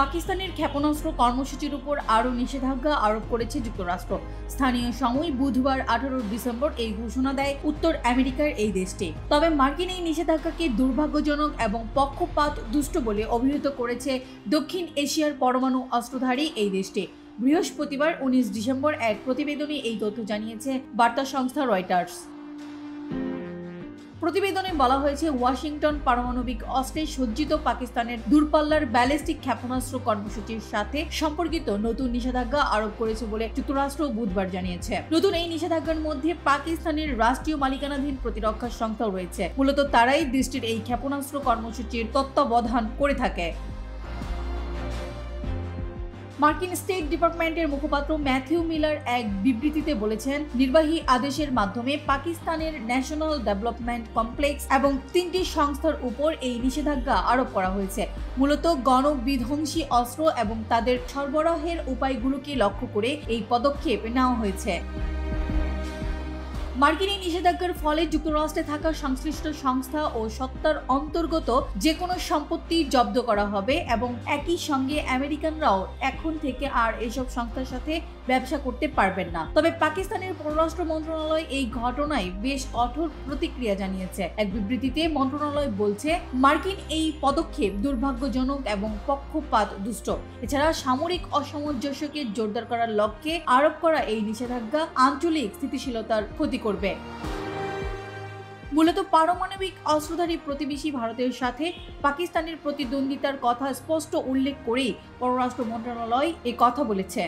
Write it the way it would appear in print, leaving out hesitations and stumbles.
পাকিস্তানের ক্ষেপণাস্ত্র কর্মসূচির উপর আরও নিষেধাজ্ঞা আরোপ করেছে যুক্তরাষ্ট্র। স্থানীয় সময় বুধবার 18 ডিসেম্বর এই ঘোষণা দেয় উত্তর আমেরিকার এই দেশটি। তবে মার্কিন এই নিষেধাজ্ঞাকে দুর্ভাগ্যজনক এবং পক্ষপাত দুষ্ট বলে অভিহিত করেছে দক্ষিণ এশিয়ার পরমাণু অস্ত্রধারী এই দেশটি। বৃহস্পতিবার 19 ডিসেম্বর এক প্রতিবেদনে এই তথ্য জানিয়েছে বার্তা সংস্থা রয়টার্স। প্রতিবেদনে বলা হয়েছে, ওয়াশিংটন পারমাণবিক অস্ত্রে সজ্জিত পাকিস্তানের দূরপাল্লার ব্যালিস্টিক ক্ষেপণাস্ত্র কর্মসূচির সাথে সম্পর্কিত নতুন নিষেধাজ্ঞা আরোপ করেছে বলে যুক্তরাষ্ট্র বুধবার জানিয়েছে। নতুন এই নিষেধাজ্ঞার মধ্যে পাকিস্তানের রাষ্ট্রীয় মালিকানাধীন প্রতিরক্ষা সংস্থাও রয়েছে। মূলত তারাই দেশটির এই ক্ষেপণাস্ত্র কর্মসূচির তত্ত্বাবধান করে থাকে। মার্কিন স্টেট ডিপার্টমেন্টের মুখপাত্র ম্যাথিউ মিলার এক বিবৃতিতে বলেছেন, নির্বাহী আদেশের মাধ্যমে পাকিস্তানের ন্যাশনাল ডেভেলপমেন্ট কমপ্লেক্স এবং 3টি সংস্থার উপর এই নিষেধাজ্ঞা আরোপ করা হয়েছে। মূলত গণবিধ্বংসী অস্ত্র এবং তাদের সরবরাহের উপায়গুলোকে লক্ষ্য করে এই পদক্ষেপ নেওয়া হয়েছে। মার্কিন এই নিষেধাজ্ঞার ফলে যুক্তরাষ্ট্রে থাকা সংশ্লিষ্ট সংস্থা ও সত্তার অন্তর্গত যে কোনো সম্পত্তি জব্দ করা হবে এবং একই সঙ্গে আমেরিকানরাও এখন থেকে আর এসব সংস্থার সাথে ব্যবসা করতে পারবেন না। তবে পাকিস্তানের পররাষ্ট্র মন্ত্রণালয় এই ঘটনায় বেশ কঠোর প্রতিক্রিয়া জানিয়েছে। এক বিবৃতিতে মন্ত্রণালয় বলছে, মার্কিন এই পদক্ষেপ দুর্ভাগ্যজনক এবং পক্ষপাত দুষ্ট। এছাড়া সামরিক অসামঞ্জস্যকে জোরদার করার লক্ষ্যে আরোপ করা এই নিষেধাজ্ঞা আঞ্চলিক স্থিতিশীলতার ক্ষতি করবে। মূলত পারমাণবিক অস্ত্রধারী প্রতিবেশী ভারতের সাথে পাকিস্তানের প্রতিদ্বন্দ্বিতার কথা স্পষ্ট উল্লেখ করেই পররাষ্ট্র মন্ত্রণালয় এ কথা বলেছে।